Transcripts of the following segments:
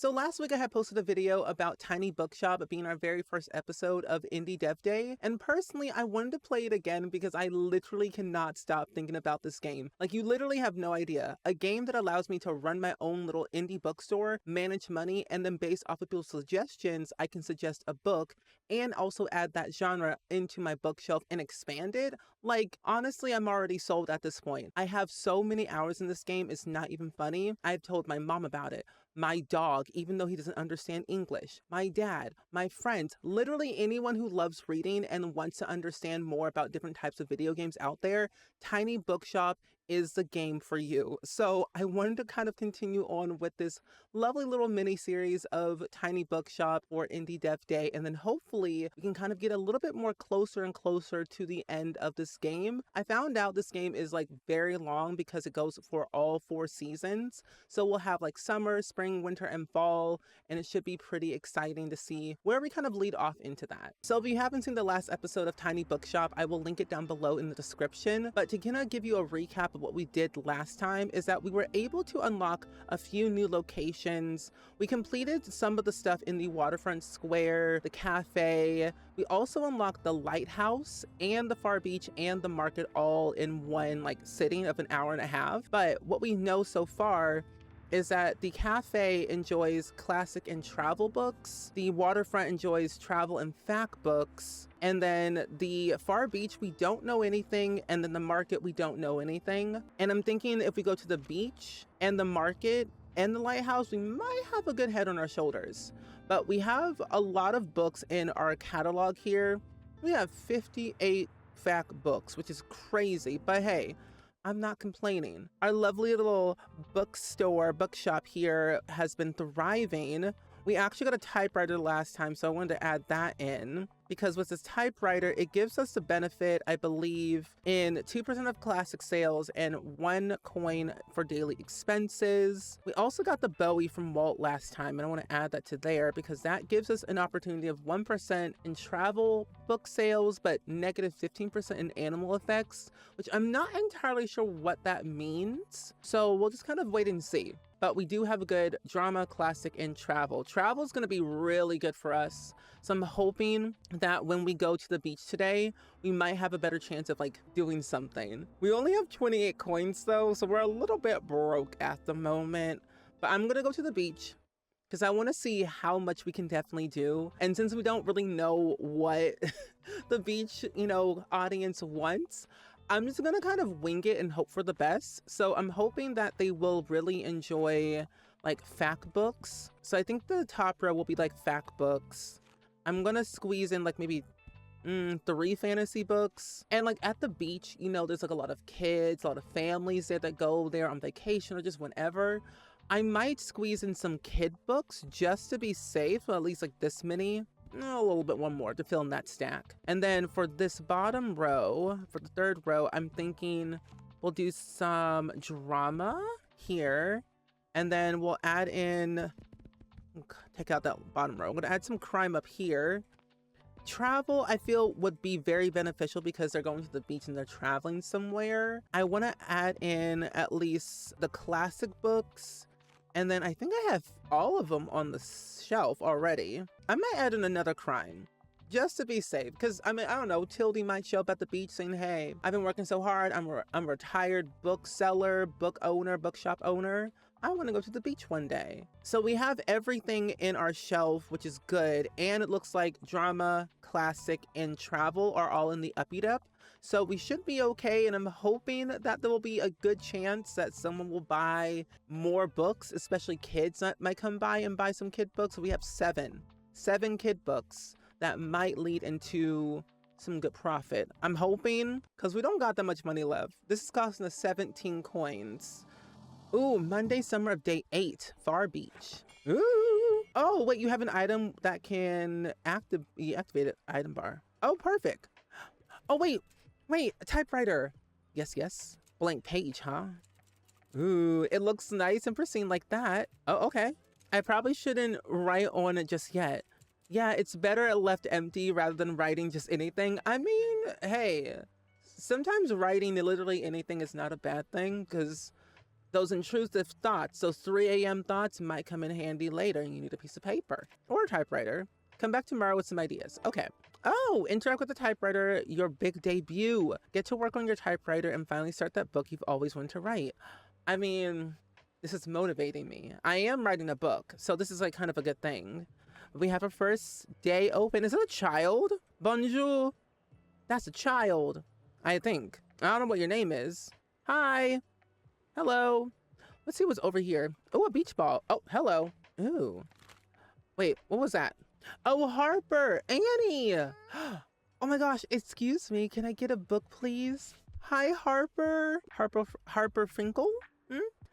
So last week I had posted a video about Tiny Bookshop being our very first episode of Indie Dev Day. And personally, I wanted to play it again because I literally cannot stop thinking about this game. Like, you literally have no idea. A game that allows me to run my own little indie bookstore, manage money, and then based off of people's suggestions, I can suggest a book and also add that genre into my bookshelf and expand it. Like, honestly, I'm already sold at this point. I have so many hours in this game, it's not even funny. I've told my mom about it, my dog, even though he doesn't understand English, my dad, my friends, literally anyone who loves reading and wants to understand more about different types of video games out there. Tiny Bookshop is the game for you. So I wanted to kind of continue on with this lovely little mini series of Tiny Bookshop or Indie Dev Day, and then hopefully we can kind of get a little bit more closer and closer to the end of this game. I found out this game is like very long because it goes for all 4 seasons. So we'll have like summer, spring, winter, and fall, and it should be pretty exciting to see where we kind of lead off into that. So if you haven't seen the last episode of Tiny Bookshop, I will link it down below in the description. But to kind of give you a recap of what we did last time is that we were able to unlock a few new locations. We completed some of the stuff in the waterfront square, the cafe. We also unlocked the lighthouse and the far beach and the market all in one like sitting of an hour and a half. But what we know so far is that the cafe enjoys classic and travel books, the waterfront enjoys travel and fact books, and then the far beach, we don't know anything, and then the market, we don't know anything. And I'm thinking if we go to the beach and the market and the lighthouse, we might have a good head on our shoulders. But we have a lot of books in our catalog here. We have 58 fact books, which is crazy, but hey, I'm not complaining. Our lovely little bookshop here has been thriving. We actually got a typewriter last time, so I wanted to add that in because with this typewriter, it gives us the benefit, I believe, in 2% of classic sales and 1 coin for daily expenses. We also got the Bowie from Walt last time, and I want to add that to there because that gives us an opportunity of 1% in travel book sales, but negative 15% in animal effects, which I'm not entirely sure what that means. So we'll just kind of wait and see. But we do have a good drama, classic, and travel. Travel is going to be really good for us. So I'm hoping that when we go to the beach today, we might have a better chance of like doing something. We only have 28 coins though, so we're a little bit broke at the moment. But I'm going to go to the beach because I want to see how much we can definitely do. And since we don't really know what the beach, audience wants, I'm just going to kind of wing it and hope for the best. So I'm hoping that they will really enjoy like fact books. So I think the top row will be like fact books. I'm going to squeeze in like maybe 3 fantasy books. And like at the beach, there's like a lot of kids, a lot of families there that go there on vacation or just whenever. I might squeeze in some kid books just to be safe, or at least like this many. A little bit one more to fill in that stack. And then for this bottom row, for the 3rd row, I'm thinking we'll do some drama here. And then we'll add in, take out that bottom row. I'm going to add some crime up here. Travel, I feel, would be very beneficial because they're going to the beach and they're traveling somewhere. I want to add in at least the classic books. And then I think I have all of them on the shelf already. I might add in another crime just to be safe. Because, I don't know, Tildy might show up at the beach saying, hey, I've been working so hard. I'm a retired bookseller, book owner, bookshop owner. I want to go to the beach one day. So we have everything in our shelf, which is good. And it looks like drama, classic, and travel are all in the uppy up. So we should be okay. And I'm hoping that there will be a good chance that someone will buy more books, especially kids that might come by and buy some kid books. So we have 7 kid books that might lead into some good profit. I'm hoping, because we don't got that much money left. This is costing us 17 coins. Ooh, Monday, summer of day 8, Far Beach. Ooh. Oh, wait, you have an item that can be activated item bar. Oh, perfect. Oh, wait, a typewriter. Yes. Blank page, huh? Ooh, it looks nice and pristine like that. Oh, okay. I probably shouldn't write on it just yet. Yeah, it's better left empty rather than writing just anything. I mean, hey, sometimes writing literally anything is not a bad thing because Those intrusive thoughts, those 3 a.m. thoughts might come in handy later and you need a piece of paper or a typewriter. Come back tomorrow with some ideas. Okay. Oh, interact with the typewriter, your big debut. Get to work on your typewriter and finally start that book you've always wanted to write. I mean, this is motivating me. I am writing a book, so this is like kind of a good thing. We have a first day open. Is it a child? Bonjour. That's a child, I think. I don't know what your name is. Hi. Hello. Let's see what's over here. Oh, a beach ball. Oh, hello. Ooh. Wait, what was that? Oh, Harper. Annie. Oh my gosh. Excuse me. Can I get a book, please? Hi, Harper. Harper Finkel?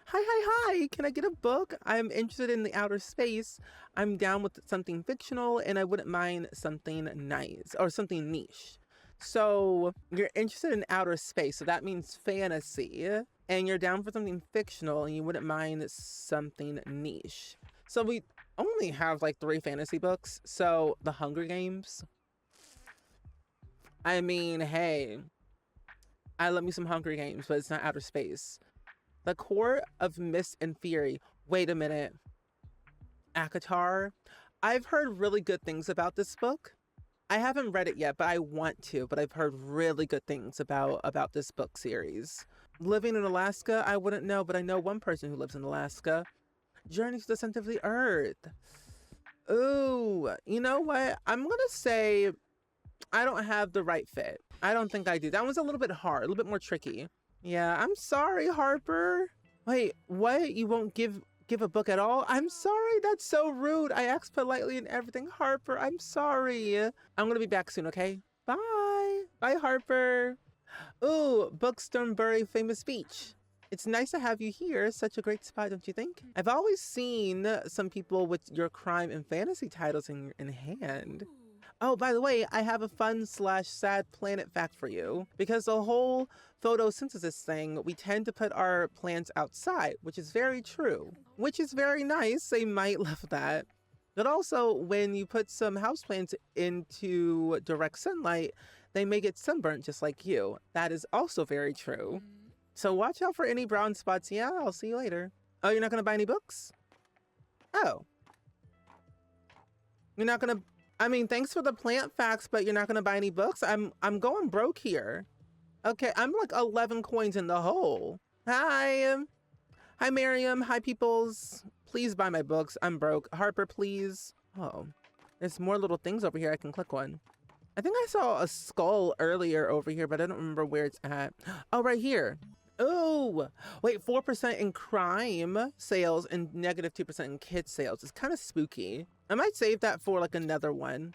Hi. Can I get a book? I'm interested in the outer space. I'm down with something fictional and I wouldn't mind something nice or something niche. So you're interested in outer space. So that means fantasy. And you're down for something fictional and you wouldn't mind something niche. So we only have like 3 fantasy books. So the Hunger Games. I mean, hey, I love me some Hunger Games, but it's not outer space. The Court of Mist and Fury. Wait a minute. ACOTAR. I've heard really good things about this book. I haven't read it yet, but I want to. But I've heard really good things about this book series. Living in Alaska, I wouldn't know, but I know one person who lives in Alaska. Journey to the Center of the Earth. Ooh, you know what? I'm going to say I don't have the right fit. I don't think I do. That one's a little bit hard, a little bit more tricky. Yeah, I'm sorry, Harper. Wait, what? You won't give a book at all? I'm sorry. That's so rude. I asked politely and everything. Harper, I'm sorry. I'm going to be back soon, okay? Bye. Bye, Harper. Ooh, Buxtonbury Famous Beach. It's nice to have you here. Such a great spot, don't you think? I've always seen some people with your crime and fantasy titles in hand. Oh, by the way, I have a fun/sad planet fact for you. Because the whole photosynthesis thing, we tend to put our plants outside, which is very true. Which is very nice. They might love that. But also, when you put some houseplants into direct sunlight, they may get sunburnt just like you. That is also very true. So watch out for any brown spots. Yeah, I'll see you later. Oh, you're not going to buy any books? Oh. You're not going to... I mean, thanks for the plant facts, but you're not going to buy any books? I'm going broke here. Okay, I'm like 11 coins in the hole. Hi. Hi, Miriam. Hi, peoples. Please buy my books. I'm broke. Harper, please. Oh, there's more little things over here I can click on. I think I saw a skull earlier over here, but I don't remember where it's at. Oh, right here. Oh, wait, 4% in crime sales and negative 2% in kids sales. It's kind of spooky. I might save that for like another one.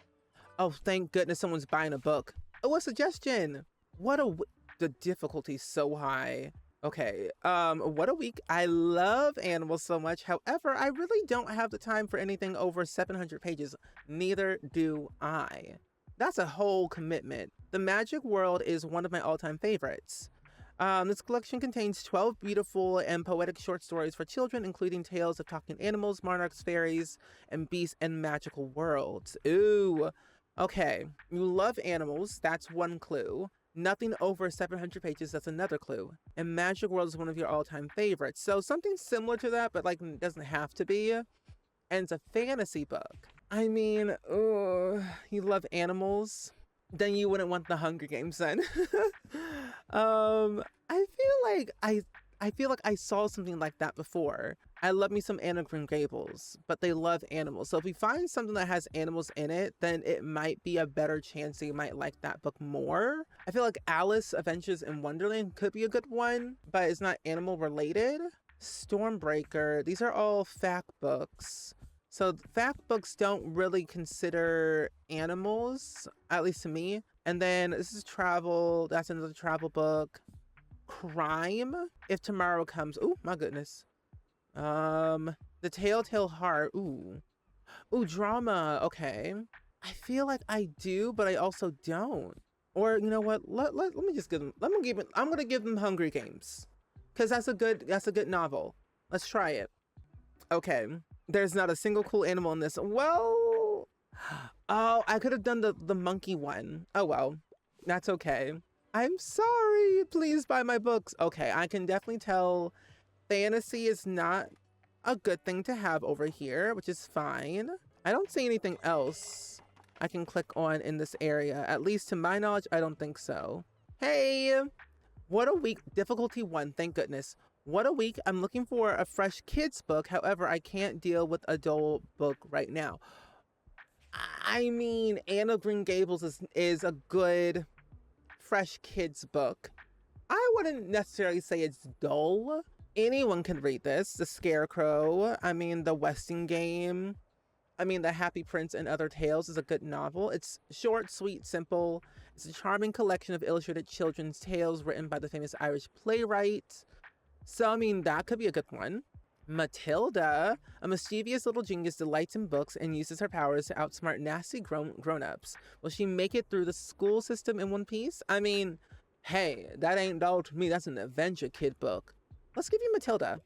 Oh, thank goodness someone's buying a book. Oh, a suggestion. The difficulty's so high. Okay, what a week. I love animals so much. However, I really don't have the time for anything over 700 pages. Neither do I. That's a whole commitment. The Magic World is one of my all-time favorites. This collection contains 12 beautiful and poetic short stories for children, including tales of talking animals, monarchs, fairies, and beasts, and magical worlds. Ooh, okay. You love animals. That's one clue. Nothing over 700 pages. That's another clue. And Magic World is one of your all-time favorites. So something similar to that, but like it doesn't have to be. And it's a fantasy book. I mean, you love animals. Then you wouldn't want the Hunger Games then. I feel like I saw something like that before. I love me some Anna Green Gables, but they love animals. So if we find something that has animals in it, then it might be a better chance that you might like that book more. I feel like Alice Adventures in Wonderland could be a good one, but it's not animal related. Stormbreaker, these are all fact books. So fact books don't really consider animals, at least to me. And then this is travel. That's another travel book. Crime, If Tomorrow Comes. Oh, my goodness. The Telltale Heart. Ooh, drama. Okay. I feel like I do, but I also don't. Or you know what? Let me just give them. I'm gonna give them Hungry Games, because that's a good novel. Let's try it. Okay. There's not a single cool animal in this. Well, oh, I could have done the monkey one. Oh well, that's okay. I'm sorry. Please buy my books. Okay, I can definitely tell Fantasy is not a good thing to have over here, which is fine. I don't see anything else I can click on in this area. At least to my knowledge, I don't think so. Hey, what a week. Difficulty 1, thank goodness. What a week. I'm looking for a fresh kids book. However, I can't deal with adult book right now. I mean, Anne of Green Gables is a good fresh kids book. I wouldn't necessarily say it's dull. Anyone can read this. The Scarecrow, I mean, The Westing Game, I mean, The Happy Prince and Other Tales is a good novel. It's short, sweet, simple. It's a charming collection of illustrated children's tales written by the famous Irish playwright. So, I mean, that could be a good one. Matilda, a mischievous little genius, delights in books and uses her powers to outsmart nasty grown-ups. Will she make it through the school system in one piece? I mean, hey, that ain't dull to me. That's an adventure kid book. Let's give you Matilda.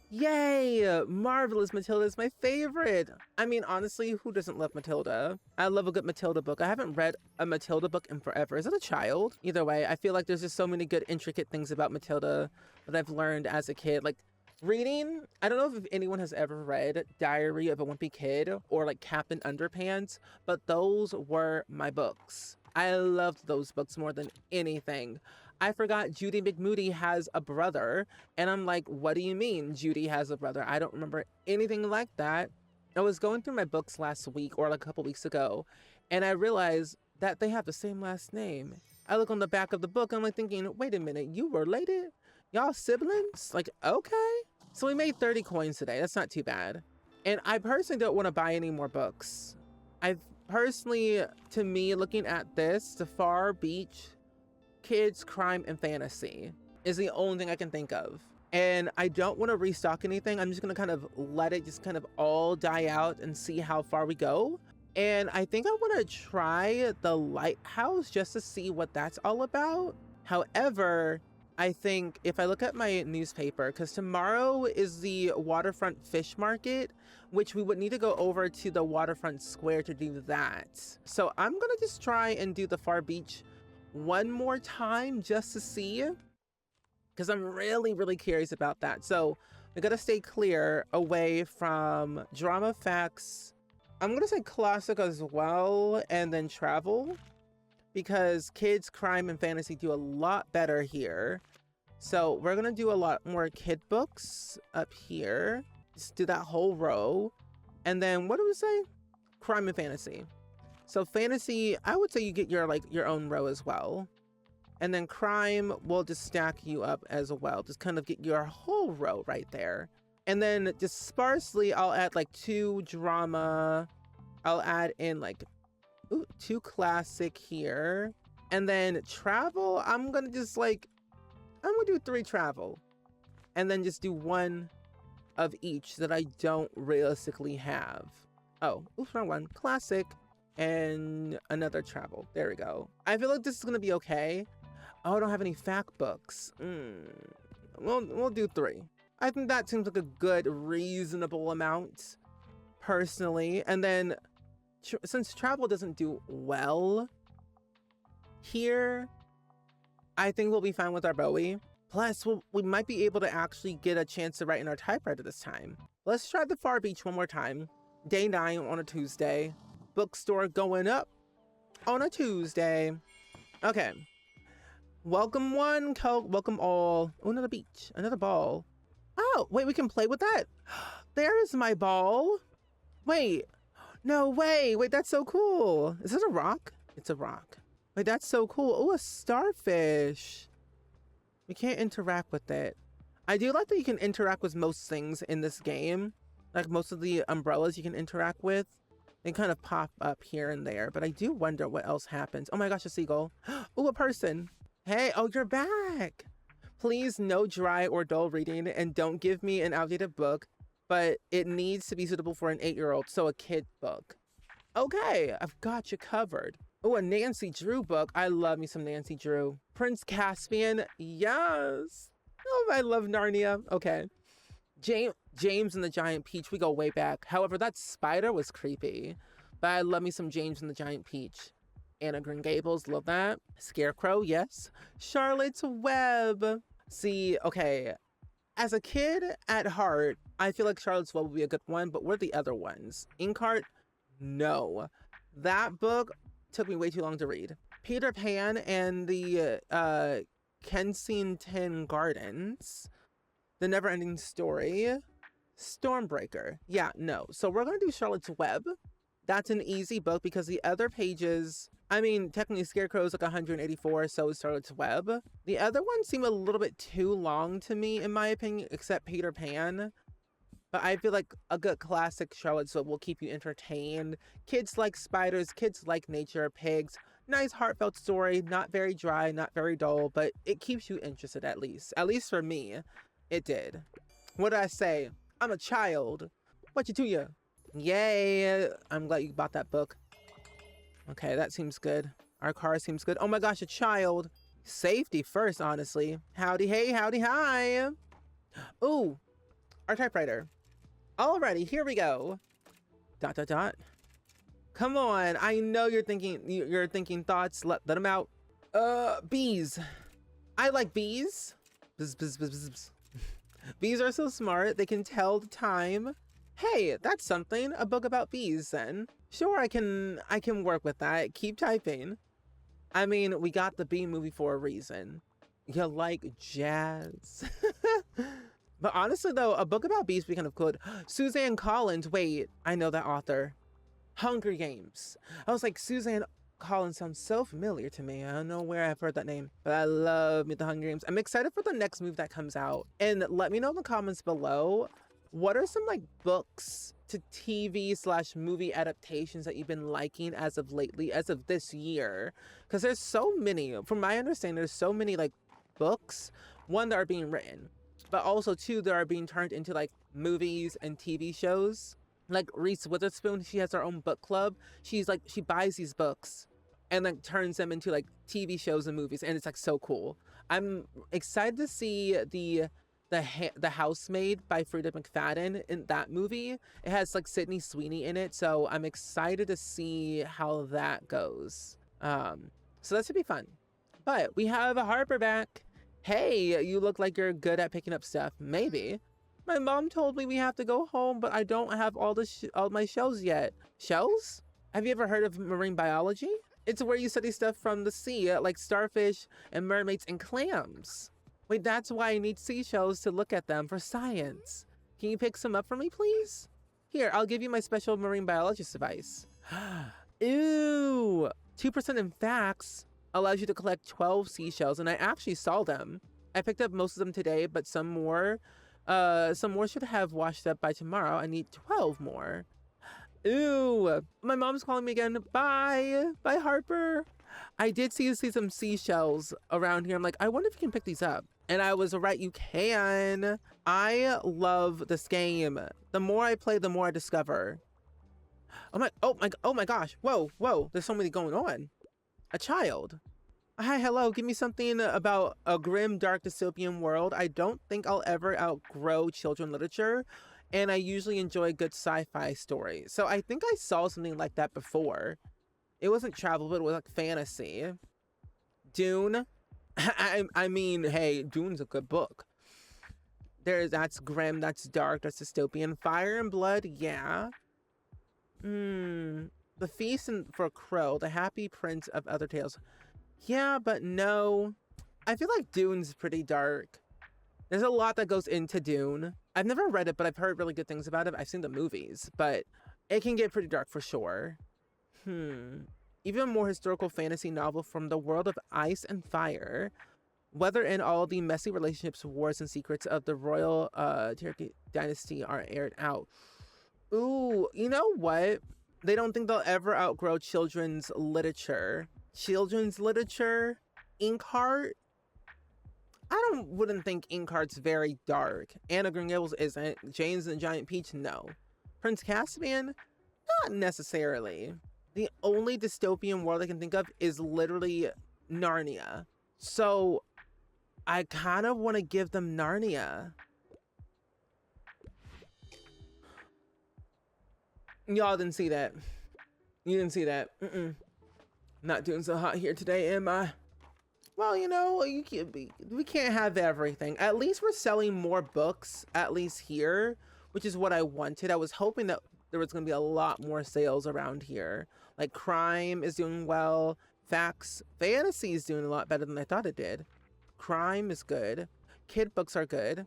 Yay! Marvelous Matilda is my favorite. I mean, honestly, who doesn't love Matilda? I love a good Matilda book. I haven't read a Matilda book in forever. Is it a child? Either way, I feel like there's just so many good, intricate things about Matilda that I've learned as a kid. Like, reading, I don't know if anyone has ever read Diary of a Wimpy Kid or like Captain Underpants, but those were my books. I loved those books more than anything. I forgot Judy McMoody has a brother, and I'm like, what do you mean Judy has a brother? I don't remember anything like that. I was going through my books last week or like a couple weeks ago, and I realized that they have the same last name. I look on the back of the book, and I'm like thinking, wait a minute, you related? Y'all siblings? Like, okay. So we made 30 coins today. That's not too bad. And I personally don't want to buy any more books. I've personally, to me, looking at this, the Far Beach Kids, Crime, and Fantasy is the only thing I can think of. And I don't want to restock anything. I'm just going to kind of let it just kind of all die out and see how far we go. And I think I want to try the Lighthouse just to see what that's all about. However, I think if I look at my newspaper, because tomorrow is the waterfront fish market, which we would need to go over to the waterfront square to do that. So I'm going to just try and do the Far Beach one more time just to see, because I'm really curious about that. So we got to stay clear away from drama, facts. I'm going to say classic as well, and then travel, because kids, crime, and fantasy do a lot better here. So we're going to do a lot more kid books up here. Just do that whole row. And then what do we say? Crime and fantasy. So fantasy, I would say you get your own row as well. And then crime will just stack you up as well. Just kind of get your whole row right there. And then just sparsely, I'll add like 2 drama. I'll add in like 2 classic here. And then travel, I'm going to do 3 travel. And then just do 1 of each that I don't realistically have. Oh, oops, wrong one. Classic. And another travel. There we go. I feel like this is gonna be okay. Oh, I don't have any fact books. We'll do 3. I think that seems like a good, reasonable amount, personally. And then, since travel doesn't do well here, I think we'll be fine with our Bowie. Plus, we might be able to actually get a chance to write in our typewriter this time. Let's try the Far Beach one more time. Day 9 on a Tuesday. Bookstore going up on a Tuesday. Okay. Welcome one, welcome all. Oh, another beach, another ball. Oh, wait, we can play with that. There's my ball. Wait, no way. Wait, that's so cool. Is this a rock? It's a rock. Wait, that's so cool. Oh, a starfish. We can't interact with it. I do like that you can interact with most things in this game. Like most of the umbrellas you can interact with. They kind of pop up here and there, but I do wonder what else happens. Oh my gosh, a seagull. Oh, a person. Hey, oh, you're back. Please, no dry or dull reading, and don't give me an outdated book, but it needs to be suitable for an 8-year-old, so a kid book. Okay, I've got you covered. Oh, a Nancy Drew book. I love me some Nancy Drew. Prince Caspian, yes. Oh, I love Narnia. Okay. James and the Giant Peach, we go way back. However, that spider was creepy. But I love me some James and the Giant Peach. Anna Green Gables, love that. Scarecrow, yes. Charlotte's Web. See, okay. As a kid at heart, I feel like Charlotte's Web would be a good one, but what are the other ones? Inkheart? No. That book took me way too long to read. Peter Pan and the Kensington Gardens, The Never-Ending Story, Stormbreaker. Yeah, no. So we're going to do Charlotte's Web. That's an easy book because the other pages, I mean, technically Scarecrow's like 184, so is Charlotte's Web. The other ones seem a little bit too long to me, in my opinion, except Peter Pan. But I feel like a good classic Charlotte's Web will keep you entertained. Kids like spiders, kids like nature, pigs. Nice heartfelt story, not very dry, not very dull, but it keeps you interested at least. At least for me, it did. What did I say? I'm a child. What you to you? Yay! I'm glad you bought that book. Okay, that seems good. Our car seems good. Oh my gosh, a child. Safety first, honestly. Howdy hey, howdy hi. Ooh, our typewriter. Alrighty, here we go. Dot dot dot. Come on, I know you're thinking thoughts. Let them out. Bees. I like bees. Bzz, bzz, bzz, bzz, bzz. Bees are so smart. They can tell the time. Hey, that's something. A book about bees then. Sure, I can work with that. Keep typing. I mean, we got the bee movie for a reason. You like jazz. But honestly though, a book about bees would be kind of good. Suzanne Collins. Wait, I know that author. Hunger Games. I was like, Suzanne Collins sounds so familiar to me. I don't know where I've heard that name, but I love Meet the Hunger Games. I'm excited for the next movie that comes out. And let me know in the comments below, what are some like books to TV/movie adaptations that you've been liking as of lately, as of this year? Because there's so many, from my understanding, there's so many like books, one, that are being written, but also two, that are being turned into like movies and TV shows. Like Reese Witherspoon, she has her own book club. She buys these books and then turns them into like TV shows and movies, and it's like so cool. I'm excited to see the Housemaid by Frida McFadden in that movie. It has like Sydney Sweeney in it, so I'm excited to see how that goes. So that should be fun. But we have a Harper back. Hey, you look like you're good at picking up stuff. Maybe. My mom told me we have to go home, but I don't have all my shells yet. Shells? Have you ever heard of marine biology? It's where you study stuff from the sea, like starfish and mermaids and clams. Wait, that's why I need seashells to look at them for science. Can you pick some up for me, please? Here, I'll give you my special marine biologist device. Ew! 2% in facts allows you to collect 12 seashells, and I actually saw them. I picked up most of them today, but some more should have washed up by tomorrow. I need 12 more. Ew! My mom's calling me again. Bye! Bye, Harper! I did see some seashells around here. I'm like, I wonder if you can pick these up. And I was right, you can. I love this game. The more I play, the more I discover. Oh my gosh. Whoa. There's so many going on. A child. Hi, hello. Give me something about a grim, dark dystopian world. I don't think I'll ever outgrow children literature, and I usually enjoy good sci-fi stories. So I think I saw something like that before. It wasn't travel, but it was like fantasy. Dune. I mean, hey, Dune's a good book. That's grim, that's dark, that's dystopian. Fire and Blood, yeah. The Feast for Crow, The Happy Prince of Other Tales. Yeah, but no. I feel like Dune's pretty dark. There's a lot that goes into Dune. I've never read it, but I've heard really good things about it. I've seen the movies, but it can get pretty dark for sure. Even a more historical fantasy novel from the world of ice and fire. Whether in all the messy relationships, wars, and secrets of the royal Cherokee dynasty are aired out. Ooh, you know what? They don't think they'll ever outgrow children's literature. Children's literature? Inkheart? Wouldn't think Inkheart's very dark. Anna Green Gables isn't. James and the Giant Peach, no. Prince Caspian? Not necessarily. The only dystopian world I can think of is literally Narnia. So I kind of want to give them Narnia. Y'all didn't see that. You didn't see that. Not doing so hot here today, am I? Well, you know, we can't have everything. At least we're selling more books, at least here, which is what I wanted. I was hoping that there was going to be a lot more sales around here. Like crime is doing well. Facts, fantasy is doing a lot better than I thought it did. Crime is good. Kid books are good.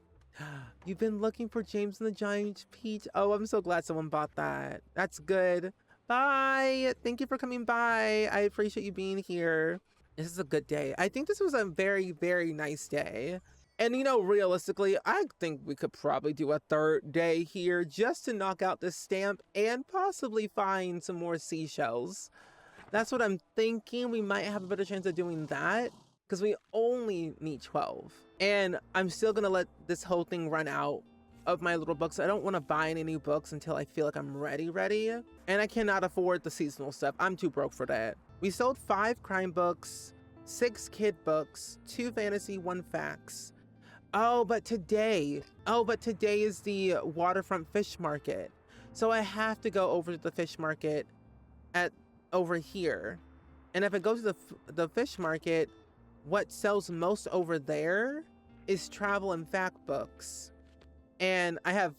You've been looking for James and the Giant Peach. Oh, I'm so glad someone bought that. That's good. Bye. Thank you for coming by. I appreciate you being here. This is a good day. I think this was a very, very nice day. And you know, realistically, I think we could probably do a third day here just to knock out this stamp and possibly find some more seashells. That's what I'm thinking. We might have a better chance of doing that because we only need 12. And I'm still gonna let this whole thing run out of my little books. I don't want to buy any new books until I feel like I'm ready. And I cannot afford the seasonal stuff. I'm too broke for that. We sold 5 crime books, 6 kid books, 2 fantasy, 1 facts. Oh, but today is the waterfront fish market. So I have to go over to the fish market over here. And if I go to the fish market, what sells most over there is travel and fact books. And I have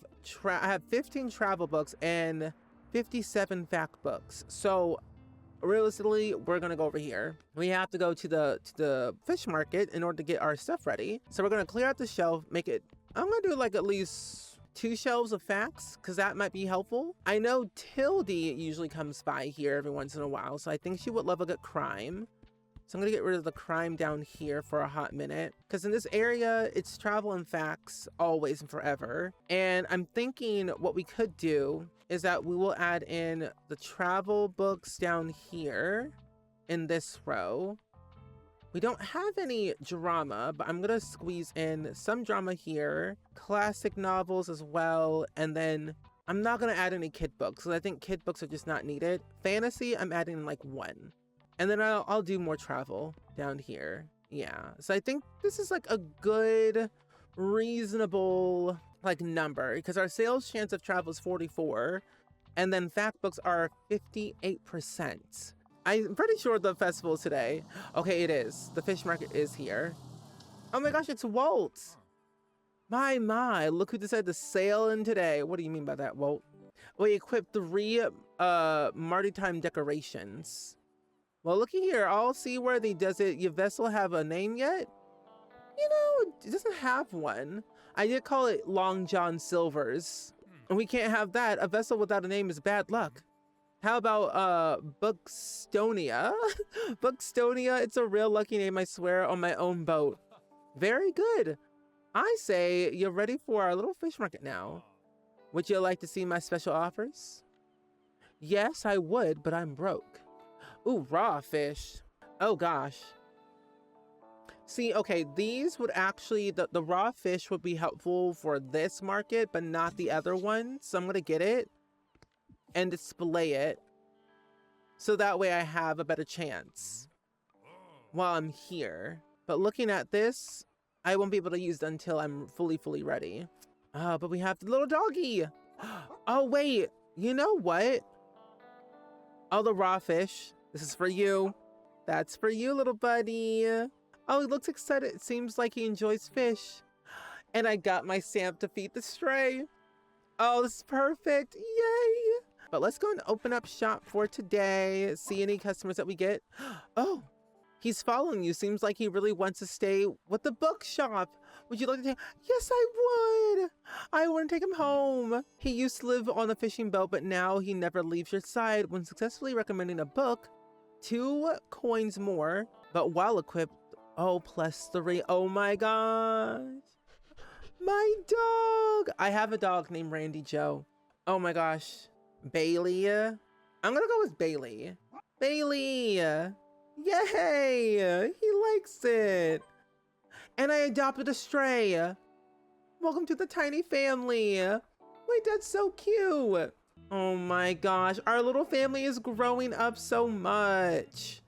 15 travel books and 57 fact books. So realistically, we're gonna go over here. We have to go to the fish market in order to get our stuff ready. So we're gonna clear out the shelf, make it, I'm gonna do like at least 2 shelves of facts because that might be helpful. I know Tildy usually comes by here every once in a while, so I think she would love a good crime. So I'm gonna get rid of the crime down here for a hot minute because in this area, it's travel and facts always and forever. And I'm thinking what we could do is that we will add in the travel books down here in this row. We don't have any drama, but I'm gonna squeeze in some drama here, classic novels as well, and then I'm not gonna add any kid books because I think kid books are just not needed. Fantasy, I'm adding like 1. And then I'll do more travel down here. Yeah, so I think this is like a good, reasonable like number because our sales chance of travel is 44 and then fact books are 58%. I'm pretty sure the festival is today. Okay, it is. The fish market is here. Oh my gosh, it's Walt. My, look who decided to sail in today. What do you mean by that, Walt? We equipped 3 Marty Time decorations. Well, looky here. I'll see where does your vessel have a name yet? You know, it doesn't have one. I did call it Long John Silver's. And we can't have that. A vessel without a name is bad luck. How about Buxtonia? Buxtonia, it's a real lucky name, I swear, on my own boat. Very good. I say you're ready for our little fish market now. Would you like to see my special offers? Yes, I would, but I'm broke. Ooh, raw fish. Oh gosh. See, okay, these would actually, the raw fish would be helpful for this market, but not the other one. So I'm gonna get it and display it. So that way I have a better chance while I'm here. But looking at this, I won't be able to use it until I'm fully ready. But we have the little doggy. Oh wait, you know what? Oh, the raw fish. This is for you. That's for you, little buddy. Oh, he looks excited. It seems like he enjoys fish. And I got my stamp to feed the stray. Oh, this is perfect. Yay. But let's go and open up shop for today. See any customers that we get. Oh, he's following you. Seems like he really wants to stay with the bookshop. Would you like to take? Yes, I would. I want to take him home. He used to live on a fishing boat, but now he never leaves your side. When successfully recommending a book, 2 coins more, but while equipped, oh, +3. Oh my gosh. My dog. I have a dog named Randy Joe. Oh my gosh. Bailey. I'm gonna go with Bailey. Bailey. Yay. He likes it. And I adopted a stray. Welcome to the tiny family. Wait, that's so cute. Oh my gosh, our little family is growing up so much.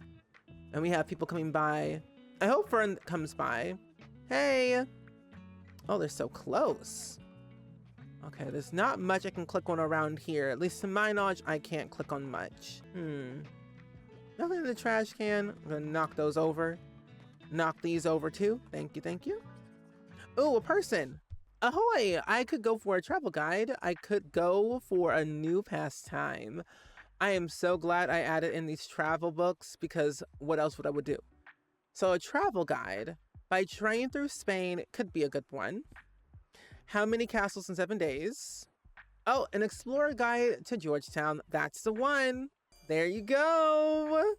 And we have people coming by. I hope Fern comes by. Hey. Oh, they're so close. Okay, there's not much I can click on around here. At least to my knowledge, I can't click on much. Nothing in the trash can. I'm gonna knock those over. Knock these over too. Thank you, thank you. Oh, a person. Ahoy! I could go for a travel guide. I could go for a new pastime. I am so glad I added in these travel books because what else would I do? So a travel guide by train through Spain could be a good one. How many castles in 7 days? Oh, an explorer guide to Georgetown. That's the one. There you go.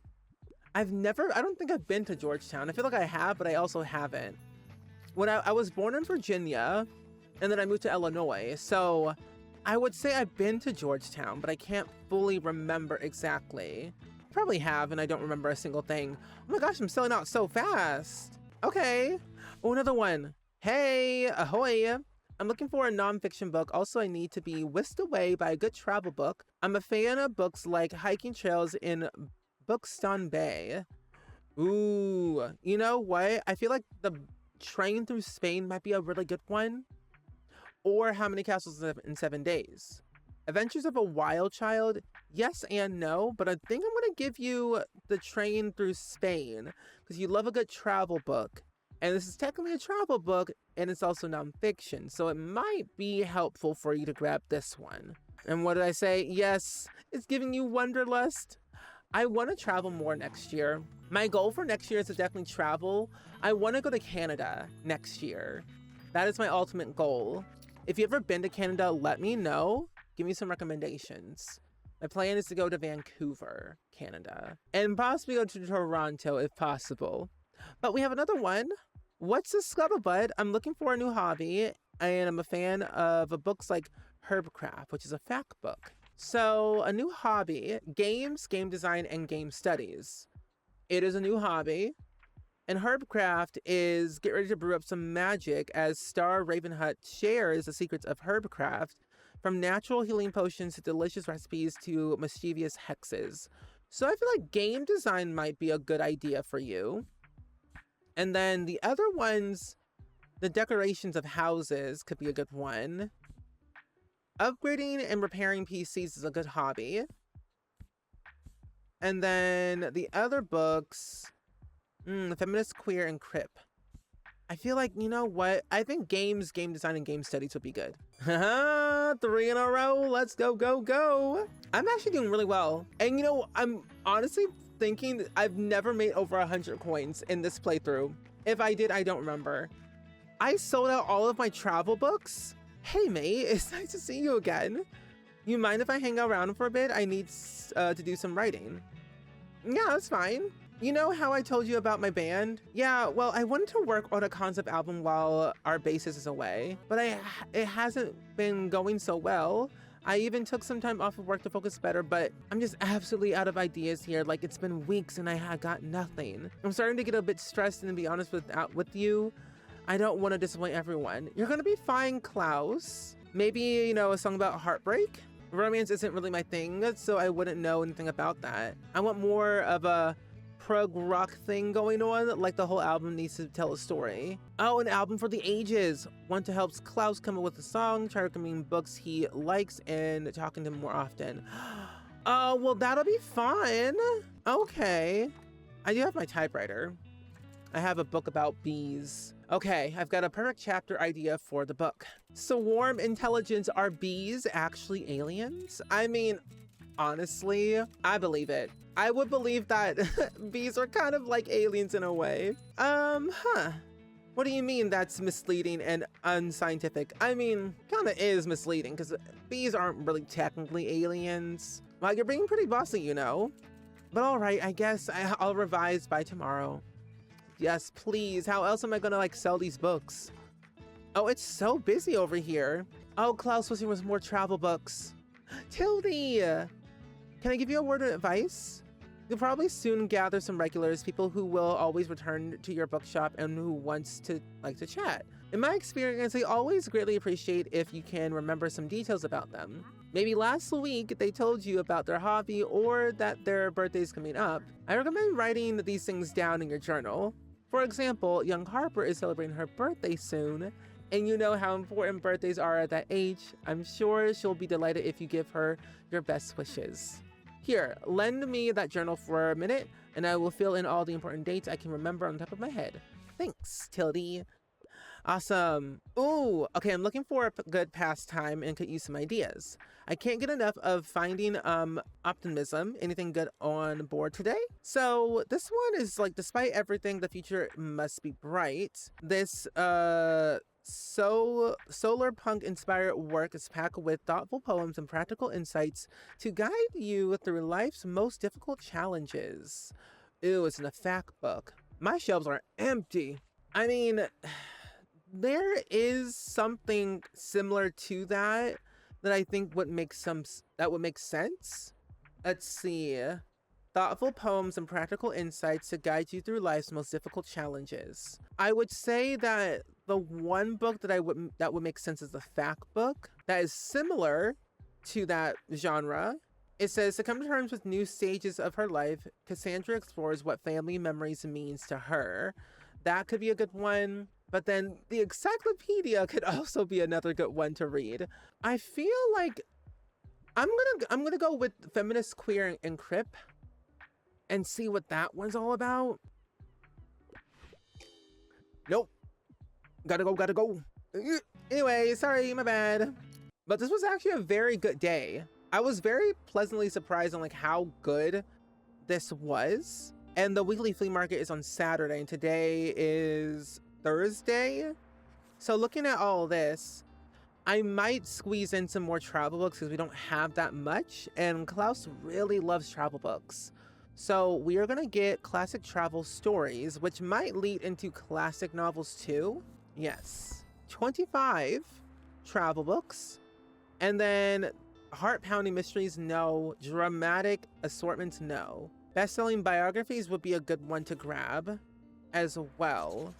I don't think I've been to Georgetown. I feel like I have, but I also haven't. When I was born in Virginia, and then I moved to Illinois. So I would say I've been to Georgetown, but I can't fully remember exactly. Probably have, and I don't remember a single thing. Oh my gosh, I'm selling out so fast. Okay. Oh, another one. Hey, ahoy. I'm looking for a nonfiction book. Also, I need to be whisked away by a good travel book. I'm a fan of books like Hiking Trails in Buxton Bay. Ooh, you know what? I feel like the Train Through Spain might be a really good one. Or How Many Castles in 7 Days? Adventures of a Wild Child? Yes and no, but I think I'm going to give you the Train Through Spain because you love a good travel book. And this is technically a travel book, and it's also nonfiction, so it might be helpful for you to grab this one. And what did I say? Yes, it's giving you Wanderlust. I want to travel more next year. My goal for next year is to definitely travel. I want to go to Canada next year. That is my ultimate goal. If you've ever been to Canada, let me know. Give me some recommendations. My plan is to go to Vancouver, Canada, and possibly go to Toronto if possible. But we have another one. What's a scuttlebutt? I'm looking for a new hobby, and I'm a fan of books like Herbcraft, which is a fact book. So a new hobby, games, game design, and game studies. It is a new hobby. And Herbcraft is get ready to brew up some magic as Star Ravenhut shares the secrets of Herbcraft, from natural healing potions to delicious recipes to mischievous hexes. So I feel like game design might be a good idea for you. And then the other ones, the decorations of houses could be a good one. Upgrading and repairing PCs is a good hobby. And then the other books, Feminist, Queer, and Crip. I feel like, you know what? I think games, game design, and game studies would be good. Haha, 3 in a row. Let's go, go, go. I'm actually doing really well. And you know, I'm honestly thinking I've never made over 100 coins in this playthrough. If I did, I don't remember. I sold out all of my travel books. Hey mate, it's nice to see you again. You mind if I hang around for a bit? I need to do some writing. Yeah, that's fine. You know how I told you about my band? Yeah, well, I wanted to work on a concept album while our bassist is away, but it hasn't been going so well. I even took some time off of work to focus better, but I'm just absolutely out of ideas here. Like, it's been weeks and I got nothing. I'm starting to get a bit stressed, and to be honest with you, I don't want to disappoint everyone. You're gonna be fine, Klaus. Maybe, you know, a song about heartbreak? Romance isn't really my thing, so I wouldn't know anything about that. I want more of a prog rock thing going on, like the whole album needs to tell a story. Oh, an album for the ages. One to help Klaus come up with a song, try recommending books he likes, and talking to him more often. Oh, well, that'll be fun. Okay. I do have my typewriter. I have a book about bees. Okay, I've got a perfect chapter idea for the book. Swarm intelligence, are bees actually aliens? I mean, honestly, I believe it. I would believe that bees are kind of like aliens in a way. What do you mean that's misleading and unscientific? I mean, kind of is misleading because bees aren't really technically aliens. Well, you're being pretty bossy, you know. But all right, I guess I'll revise by tomorrow. Yes, please. How else am I gonna sell these books? Oh, it's so busy over here. Oh, Klaus was here with more travel books. Tildy, can I give you a word of advice? You'll probably soon gather some regulars, people who will always return to your bookshop and who wants to chat. In my experience, I always greatly appreciate if you can remember some details about them. Maybe last week they told you about their hobby or that their birthday's coming up. I recommend writing these things down in your journal. For example, young Harper is celebrating her birthday soon, and you know how important birthdays are at that age. I'm sure she'll be delighted if you give her your best wishes. Here, lend me that journal for a minute, and I will fill in all the important dates I can remember on the top of my head. Thanks, Tildy. Awesome. Ooh, okay, I'm looking for a good pastime and could use some ideas. I can't get enough of finding optimism. Anything good on board today? So this one is like, despite everything, the future must be bright. This solar punk inspired work is packed with thoughtful poems and practical insights to guide you through life's most difficult challenges. Ooh, it's in a fact book. My shelves are empty. I mean, there is something similar to that I think would make sense. Let's see. Thoughtful poems and practical insights to guide you through life's most difficult challenges. I would say that the one book that would make sense is the fact book that is similar to that genre. It says, to come to terms with new stages of her life, Cassandra explores what family memories means to her. That could be a good one. But then the encyclopedia could also be another good one to read. I feel like I'm gonna go with Feminist, Queer, and Crip and see what that one's all about. Nope. Gotta go. Anyway, sorry, my bad. But this was actually a very good day. I was very pleasantly surprised on like how good this was. And the weekly flea market is on Saturday, and today is Thursday. So looking at all this, I might squeeze in some more travel books because we don't have that much, and Klaus really loves travel books. So we are gonna get classic travel stories, which might lead into classic novels too. Yes, 25 travel books, and then heart-pounding mysteries, no. Dramatic assortments, no. Best-selling biographies would be a good one to grab as well.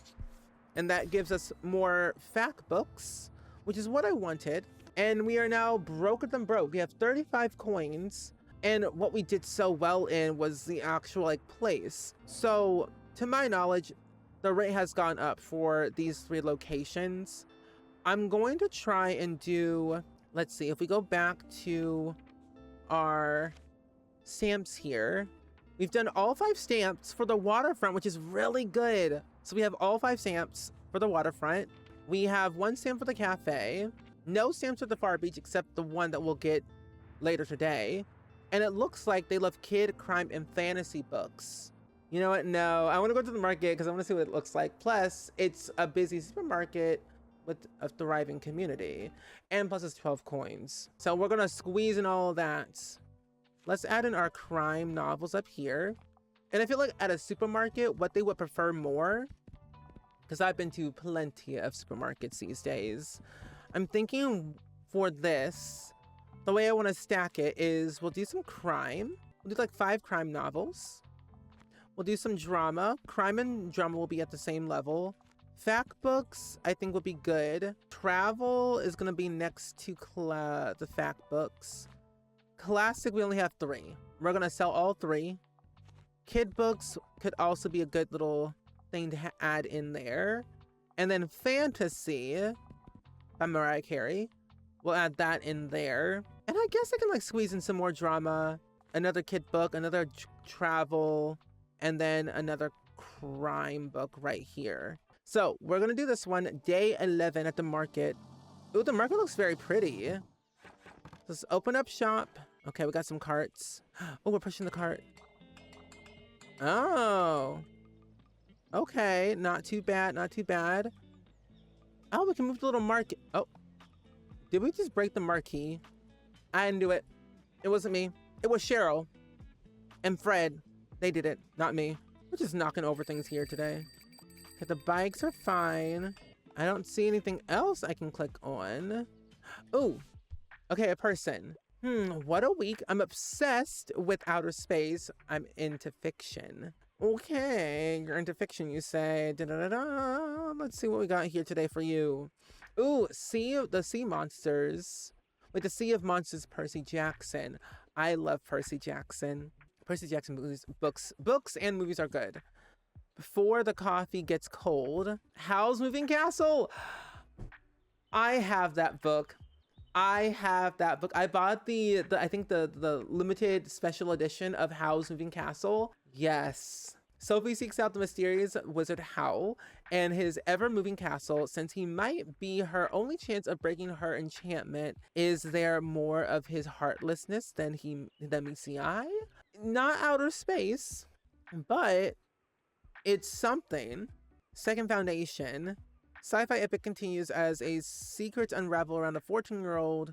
And that gives us more fact books, which is what I wanted. And we are now broker than broke. We have 35 coins. And what we did so well in was the actual like place. So to my knowledge, the rate has gone up for these 3 locations. I'm going to try and do, let's see, if we go back to our stamps here, we've done all 5 stamps for the waterfront, which is really good. So we have all 5 stamps for the waterfront. We have 1 stamp for the cafe. No stamps at the far beach except the one that we'll get later today. And it looks like they love kid, crime, and fantasy books. You know what? No, I want to go to the market because I want to see what it looks like. Plus, it's a busy supermarket with a thriving community. And plus it's 12 coins. So we're going to squeeze in all of that. Let's add in our crime novels up here. And I feel like at a supermarket, what they would prefer more, because I've been to plenty of supermarkets these days, I'm thinking for this, the way I want to stack it is we'll do some crime. We'll do like 5 crime novels. We'll do some drama. Crime and drama will be at the same level. Fact books, I think, will be good. Travel is going to be next to the fact books. Classic, we only have 3. We're going to sell all 3. Kid books could also be a good little thing to add in there. And then fantasy by Mariah Carey. We'll add that in there. And I guess I can like squeeze in some more drama. Another kid book, another travel, and then another crime book right here. So we're going to do this one, day 11 at the market. Ooh, the market looks very pretty. Let's open up shop. Okay, we got some carts. Oh, we're pushing the cart. Oh. Okay, not too bad, not too bad. Oh, we can move the little market. Oh. Did we just break the marquee? I didn't do it. It wasn't me. It was Cheryl and Fred. They did it, not me. We're just knocking over things here today. Okay, the bikes are fine. I don't see anything else I can click on. Oh, okay, a person. What a week. I'm obsessed with outer space. I'm into fiction. Okay, you're into fiction, you say. Da-da-da-da. Let's see what we got here today for you. Ooh, the Sea Monsters. With the Sea of Monsters, Percy Jackson. I love Percy Jackson. Percy Jackson books and movies are good. Before the Coffee Gets Cold. Howl's Moving Castle. I have that book. I have that book. I bought the I think the limited special edition of Howl's Moving Castle. Yes. Sophie seeks out the mysterious wizard Howl and his ever-moving castle. Since he might be her only chance of breaking her enchantment, is there more of his heartlessness than meets the eye? Not outer space, but it's something. Second foundation. Sci-fi epic continues as a secrets unravel around a 14-year-old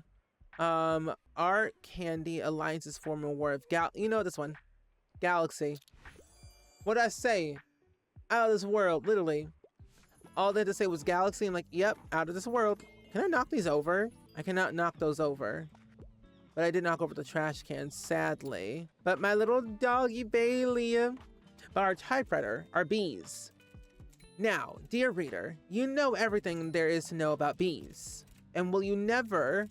art candy alliances form a war of you know this one. Galaxy. What did I say? Out of this world, literally. All they had to say was galaxy. I'm like, yep, out of this world. Can I knock these over? I cannot knock those over. But I did knock over the trash can, sadly. But my little doggy Bailey. But our typewriter, our bees. Now, dear reader, you know everything there is to know about bees. And will never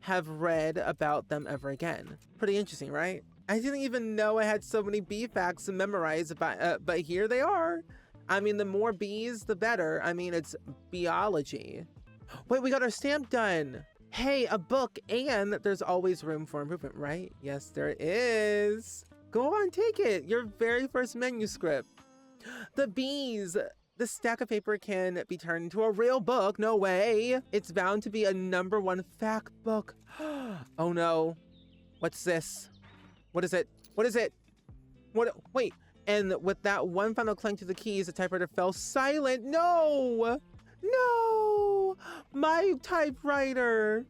have read about them ever again. Pretty interesting, right? I didn't even know I had so many bee facts to memorize, but here they are. I mean, the more bees, the better. I mean, it's biology. Wait, we got our stamp done. Hey, a book, and there's always room for improvement, right? Yes, there is. Go on, take it. Your very first manuscript. The bees. The stack of paper can be turned into a real book. No way. It's bound to be a #1 fact book. Oh no. What's this? What is it? What is it? Wait. And with that one final clank to the keys, the typewriter fell silent. No! No! My typewriter!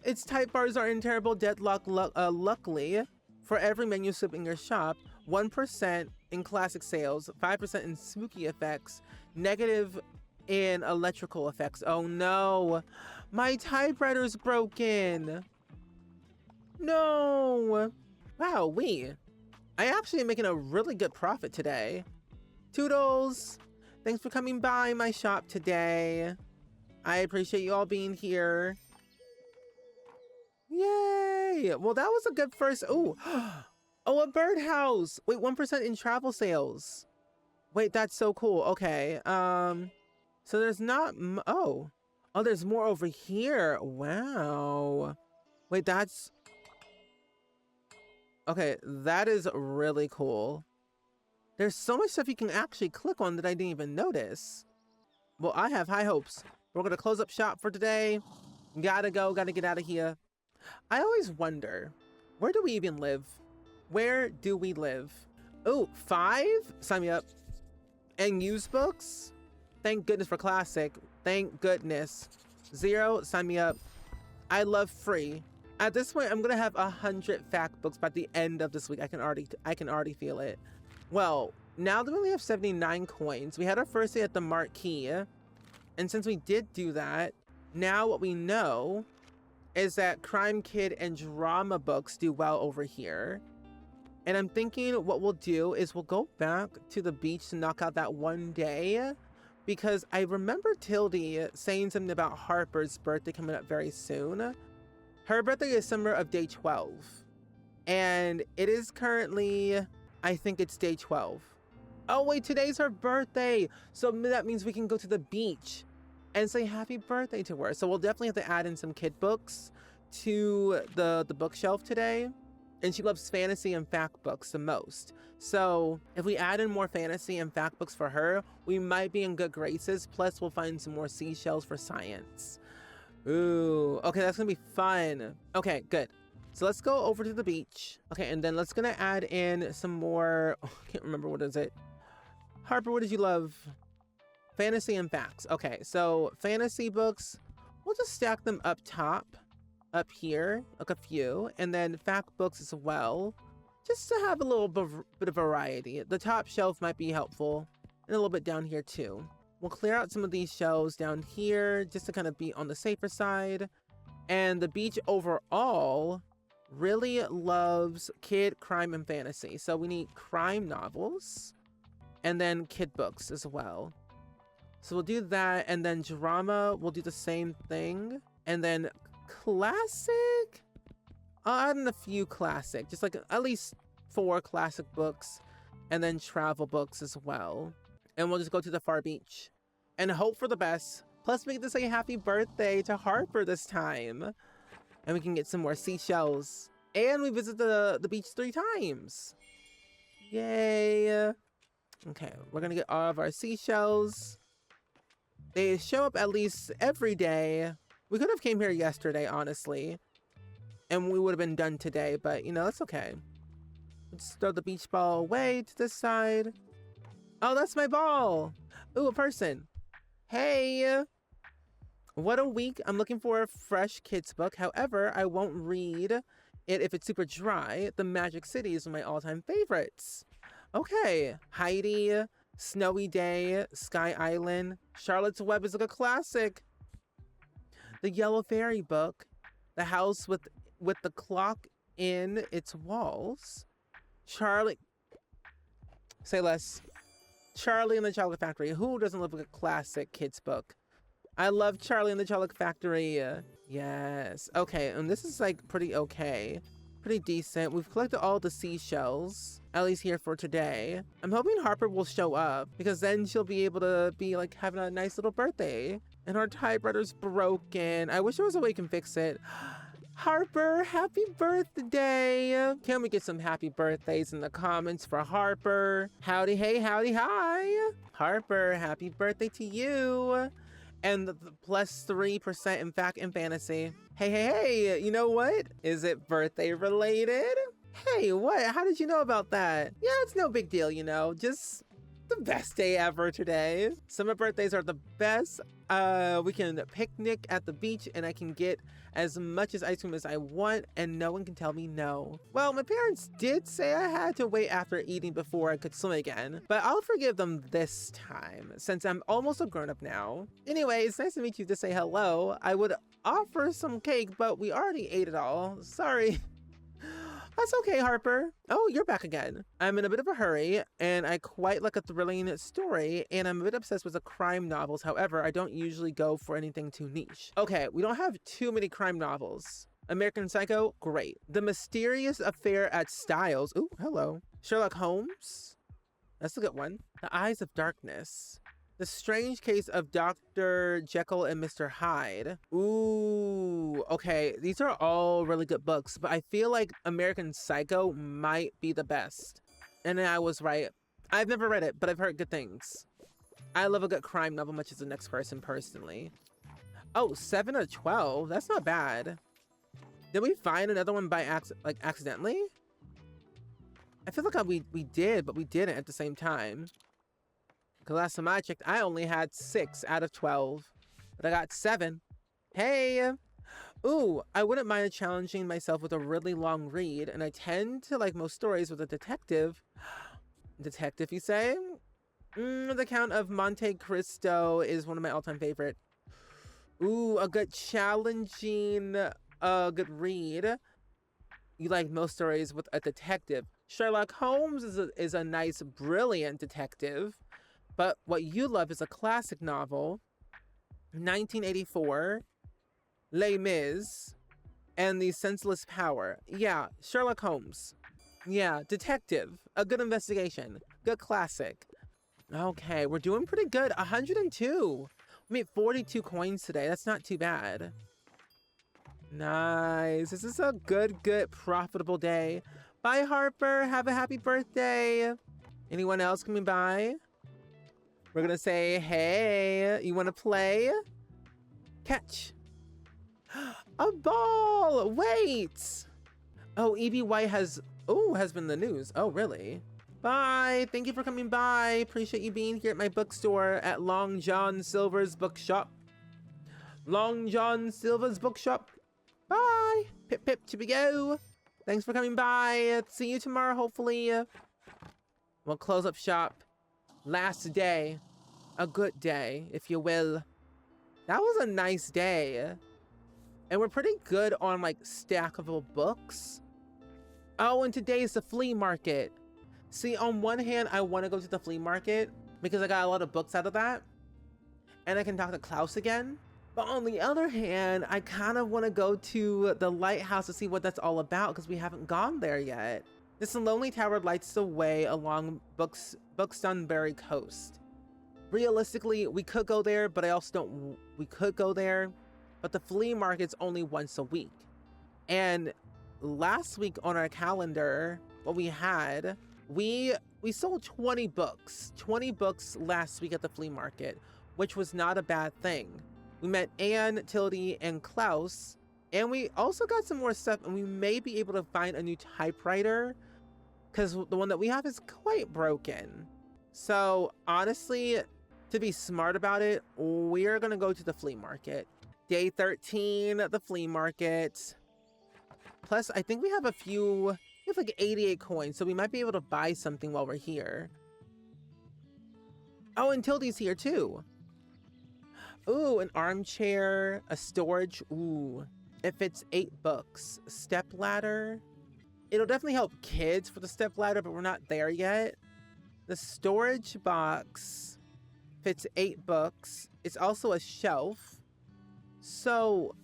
Its type bars are in terrible deadlock. Luckily, for every manuscript in your shop, 1% in classic sales, 5% in spooky effects, negative in electrical effects. Oh no! My typewriter's broken! No! Wow, I actually am making a really good profit today. Toodles! Thanks for coming by my shop today. I appreciate you all being here. Yay! Well, that was a good first. Ooh. Oh, a birdhouse! Wait, 1% in travel sales. Wait, that's so cool. Okay. So there's not. Oh, there's more over here. Wow. Wait, that's. Okay, that is really cool. There's so much stuff you can actually click on that I didn't even notice. Well, I have high hopes. We're gonna close up shop for today. Gotta go, gotta get out of here. I always wonder, where do we even live? Where do we live? Oh, 5? Sign me up. And used books? Thank goodness for classic. Thank goodness. 0, sign me up. I love free. At this point, I'm gonna have 100 fact books by the end of this week. I can already feel it. Well, now that we only have 79 coins, we had our first day at the marquee. And since we did do that, now what we know is that crime kid and drama books do well over here. And I'm thinking what we'll do is we'll go back to the beach to knock out that one day, because I remember Tildy saying something about Harper's birthday coming up very soon. Her birthday is summer of day 12, and it is currently, I think it's day 12. Oh wait, today's her birthday, so that means we can go to the beach and say happy birthday to her. So we'll definitely have to add in some kid books to the bookshelf today. And she loves fantasy and fact books the most. So if we add in more fantasy and fact books for her, we might be in good graces. Plus we'll find some more seashells for science. Ooh, okay, that's gonna be fun. Okay, good. So let's go over to the beach. Okay, and then let's gonna add in some more, I can't remember, what is it? Harper, what did you love? Fantasy and facts. Okay, so fantasy books, we'll just stack them up top, up here, like a few, and then fact books as well, just to have a little bit of variety. The top shelf might be helpful, and a little bit down here too. We'll clear out some of these shelves down here just to kind of be on the safer side. And the beach overall really loves kid, crime, and fantasy. So we need crime novels and then kid books as well. So we'll do that, and then drama, we'll do the same thing. And then classic, I'll add in a few classic, just like at least 4 classic books, and then travel books as well. And we'll just go to the far beach and hope for the best. Plus, we get to say happy birthday to Harper this time. And we can get some more seashells. And we visit the beach 3 times. Yay. Okay, we're gonna get all of our seashells. They show up at least every day. We could have came here yesterday, honestly. And we would have been done today, but you know, it's okay. Let's throw the beach ball away to this side. Oh, that's my ball. Ooh, a person. Hey. What a week. I'm looking for a fresh kids book. However, I won't read it if it's super dry. The Magic City is one of my all-time favorites. Okay. Heidi, Snowy Day, Sky Island. Charlotte's Web is like a classic. The Yellow Fairy book. The house with the clock in its walls. Charlie. Say less. Charlie and the Chocolate Factory. Who doesn't love a classic kids book? I love Charlie and the Chocolate Factory. Yes. Okay, and this is like pretty okay. Pretty decent. We've collected all the seashells. Ellie's here for today. I'm hoping Harper will show up because then she'll be able to be like having a nice little birthday. And our typewriter's broken. I wish there was a way we can fix it. Harper, happy birthday. Can we get some happy birthdays in the comments for Harper? Howdy, hey, howdy, hi. Harper, happy birthday to you. And the plus 3% in fact in fantasy. Hey, you know what? Is it birthday related? Hey, what? How did you know about that? Yeah, it's no big deal, you know, just the best day ever today. Summer birthdays are the best. We can picnic at the beach and I can get as much as ice cream as I want and no one can tell me no. Well, my parents did say I had to wait after eating before I could swim again, but I'll forgive them this time since I'm almost a grown-up now. Anyway, it's nice to meet you to say hello. I would offer some cake, but we already ate it all. Sorry. That's okay, Harper. Oh, you're back again. I'm in a bit of a hurry, and I quite like a thrilling story, and I'm a bit obsessed with the crime novels. However, I don't usually go for anything too niche. Okay, we don't have too many crime novels. American Psycho, great. The Mysterious Affair at Styles. Ooh, hello. Sherlock Holmes. That's a good one. The Eyes of Darkness. The Strange Case of Dr. Jekyll and Mr. Hyde. Ooh, okay. These are all really good books, but I feel like American Psycho might be the best. And I was right. I've never read it, but I've heard good things. I love a good crime novel much as the next person personally. Oh, 7 or 12? That's not bad. Did we find another one by accidentally? I feel like we did, but we didn't at the same time. Because last time I checked, I only had 6 out of 12. But I got 7. Hey! Ooh, I wouldn't mind challenging myself with a really long read. And I tend to like most stories with a detective. Detective, you say? The Count of Monte Cristo is one of my all-time favorite. Ooh, a good challenging, good read. You like most stories with a detective. Sherlock Holmes is a nice, brilliant detective. But what you love is a classic novel, 1984, Les Mis, and The Senseless Power. Yeah, Sherlock Holmes. Yeah, detective, a good investigation, good classic. Okay, we're doing pretty good. 102. We made 42 coins today. That's not too bad. Nice. This is a good, profitable day. Bye, Harper. Have a happy birthday. Anyone else coming by? We're gonna say, hey, you wanna play? Catch. A ball! Wait! Oh, E.B. White has been in the news. Oh, really? Bye! Thank you for coming by. Appreciate you being here at my bookstore at Long John Silver's Bookshop. Long John Silver's Bookshop. Bye! Pip pip chippy go! Thanks for coming by. See you tomorrow, hopefully. We'll close up shop. Last day. A good day, if you will. That was a nice day. And we're pretty good on like stackable books. Oh, and today's the flea market. See, on one hand, I want to go to the flea market because I got a lot of books out of that. And I can talk to Klaus again. But on the other hand, I kind of want to go to the lighthouse to see what that's all about because we haven't gone there yet. This lonely tower lights the way along Buxtonbury coast. Realistically, we could go there, but I also don't, we could go there, but the flea market's only once a week. And last week on our calendar, what we had, we sold 20 books last week at the flea market, which was not a bad thing. We met Anne, Tildy, and Klaus, and we also got some more stuff, and we may be able to find a new typewriter because the one that we have is quite broken. So honestly, to be smart about it, we're gonna go to the flea market. Day 13, the flea market. Plus, I think we have we have like 88 coins, so we might be able to buy something while we're here. Oh, and Tildy's here too. Ooh, an armchair, a storage. Ooh, it fits 8 books. Step ladder. It'll definitely help kids for the step ladder, but we're not there yet. The storage box fits 8 books. It's also a shelf. So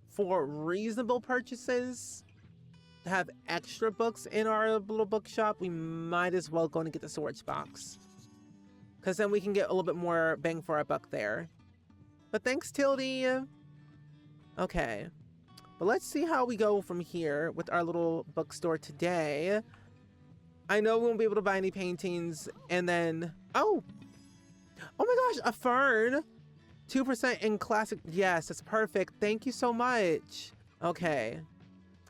for reasonable purchases, to have extra books in our little bookshop, we might as well go and get the storage box. Because then we can get a little bit more bang for our buck there. But thanks, Tildy. Okay. But let's see how we go from here with our little bookstore today. I know we won't be able to buy any paintings. And then, oh my gosh, a fern. 2% in classic. Yes, that's perfect. Thank you so much. Okay.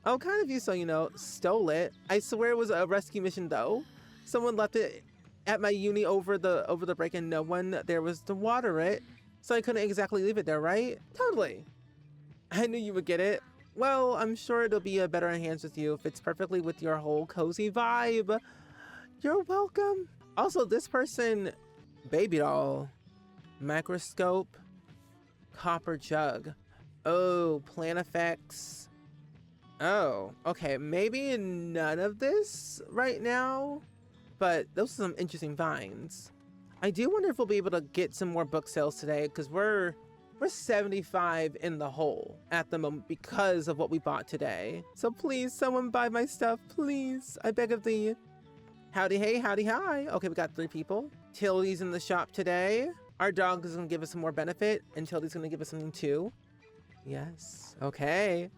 Oh, kind of you, so you know, stole it. I swear it was a rescue mission though. Someone left it at my uni over the break and no one there was to water it. So I couldn't exactly leave it there, right? Totally. I knew you would get it. Well, I'm sure it'll be better in hands with you. Fits perfectly with your whole cozy vibe. You're welcome. Also, this person, baby doll, microscope, copper jug. Oh, plant effects. Oh, okay. Maybe none of this right now, but those are some interesting finds. I do wonder if we'll be able to get some more book sales today because we're 75 in the hole at the moment because of what we bought today. So please, someone buy my stuff, please. I beg of thee. Howdy hey, howdy hi. Okay, we got 3 people. Tildy's in the shop today. Our dog is gonna give us some more benefit and Tildy's gonna give us something too. Yes, okay.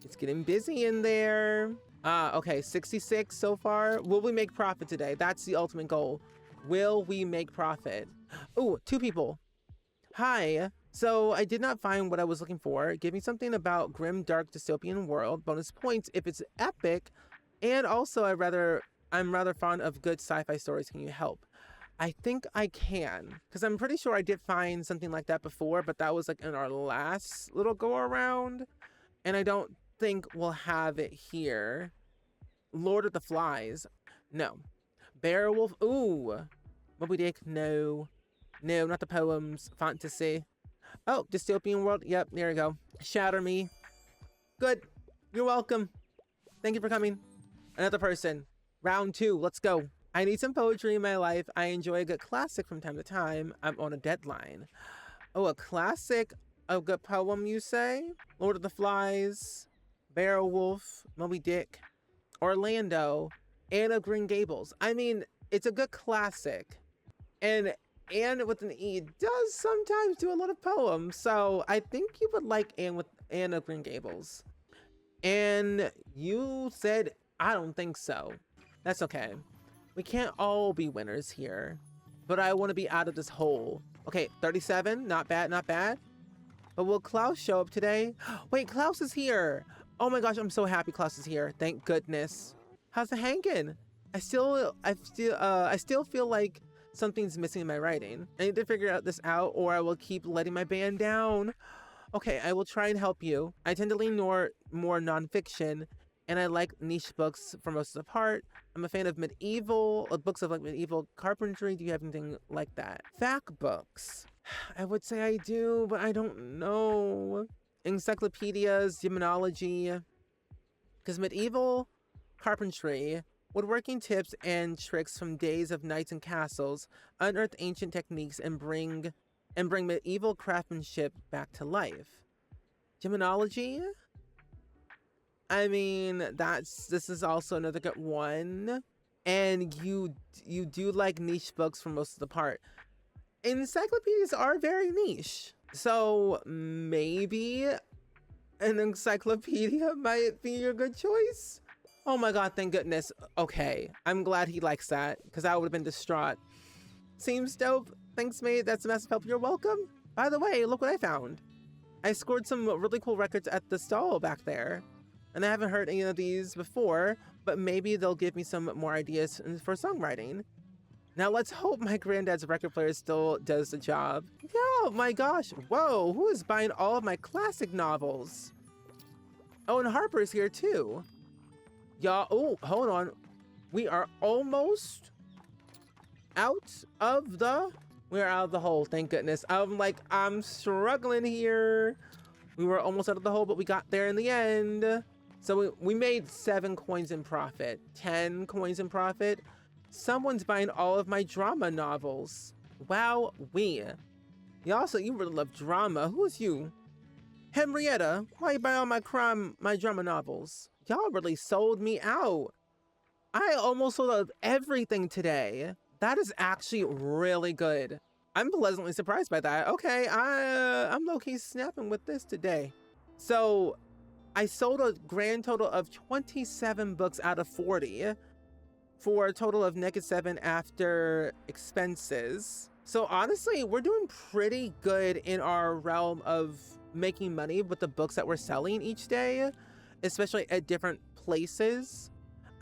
It's getting busy in there. Okay, 66 so far. Will we make profit today? That's the ultimate goal. Will we make profit? Oh, 2 people. Hi. So I did not find what I was looking for. Give me something about grim, dark, dystopian world. Bonus points if it's epic. And also I'm rather fond of good sci-fi stories. Can you help? I think I can, because I'm pretty sure I did find something like that before, but that was like in our last little go around. And I don't think we'll have it here. Lord of the Flies. No. Beowulf. Ooh. Moby Dick. No. No, not the poems. Fantasy. Oh, dystopian world. Yep, there we go. Shatter me. Good. You're welcome. Thank you for coming. Another person. Round 2. Let's go. I need some poetry in my life. I enjoy a good classic from time to time. I'm on a deadline. Oh, a classic? A good poem, you say? Lord of the Flies. Beowulf. Moby Dick. Orlando. Anne of Green Gables. I mean, it's a good classic. And Anne with an E does sometimes do a lot of poems. So I think you would like Anne of Green Gables. And you said, I don't think so. That's okay. We can't all be winners here. But I want to be out of this hole. Okay, 37. Not bad, not bad. But will Klaus show up today? Wait, Klaus is here. Oh my gosh, I'm so happy Klaus is here. Thank goodness. How's it hanging? I still feel like something's missing in my writing. I need to figure this out or I will keep letting my band down. Okay, I will try and help you. I tend to lean more nonfiction and I like niche books for most of the part. I'm a fan of medieval, books of like medieval carpentry. Do you have anything like that? Fact books. I would say I do, but I don't know. Encyclopedias, demonology. Because medieval carpentry, woodworking tips and tricks from days of knights and castles, unearth ancient techniques and bring medieval craftsmanship back to life. Demonology? I mean, this is also another good one. And you do like niche books for most of the part. encyclopedias are very niche. So maybe an encyclopedia might be a good choice. Oh my god, thank goodness. Okay, I'm glad he likes that, because I would have been distraught. Seems dope. Thanks, mate. That's a massive help. You're welcome. By the way, look what I found. I scored some really cool records at the stall back there. And I haven't heard any of these before, but maybe they'll give me some more ideas for songwriting. Now let's hope my granddad's record player still does the job. Oh my gosh. Whoa, who is buying all of my classic novels? Oh, and Harper's here too. Y'all, oh, hold on. We are almost out of the... We're out of the hole, thank goodness. I'm struggling here. We were almost out of the hole, but we got there in the end. So we made 7 coins in profit, 10 coins in profit. Someone's buying all of my drama novels. Wow, you really love drama. Who is you? Henrietta, why you buy all my drama novels? Y'all really sold me out. I almost sold out everything today. That is actually really good. I'm pleasantly surprised by that. Okay, I'm low-key snapping with this today. So I sold a grand total of 27 books out of 40 for a total of -7 after expenses. So honestly, we're doing pretty good in our realm of making money with the books that we're selling each day, especially at different places.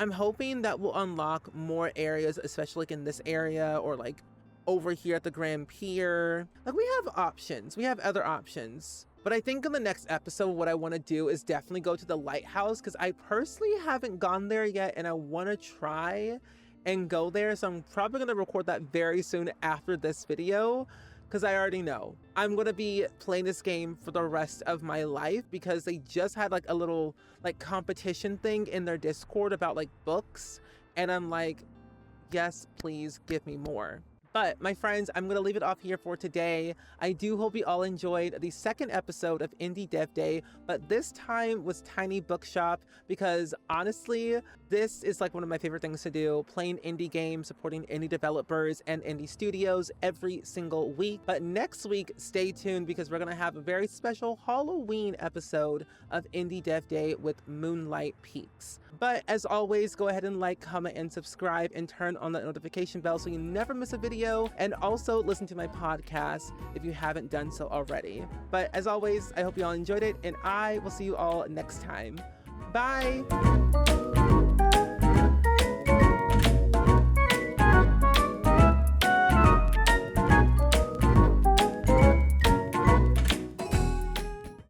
I'm hoping that we'll unlock more areas, especially like in this area or like over here at the Grand Pier. Like we have options, we have other options. But I think in the next episode, what I want to do is definitely go to the lighthouse, because I personally haven't gone there yet and I want to try and go there. So I'm probably going to record that very soon after this video, because I already know I'm going to be playing this game for the rest of my life, because they just had like a little like competition thing in their Discord about like books. And I'm like, yes, please give me more. But my friends, I'm going to leave it off here for today. I do hope you all enjoyed the second episode of Indie Dev Day, but this time was Tiny Bookshop, because honestly, this is like one of my favorite things to do, playing indie games, supporting indie developers and indie studios every single week. But next week, stay tuned, because we're going to have a very special Halloween episode of Indie Dev Day with Moonlight Peaks. But as always, go ahead and like, comment, and subscribe, and turn on that notification bell so you never miss a video. And also listen to my podcast if you haven't done so already. But as always, I hope you all enjoyed it, and I will see you all next time. Bye!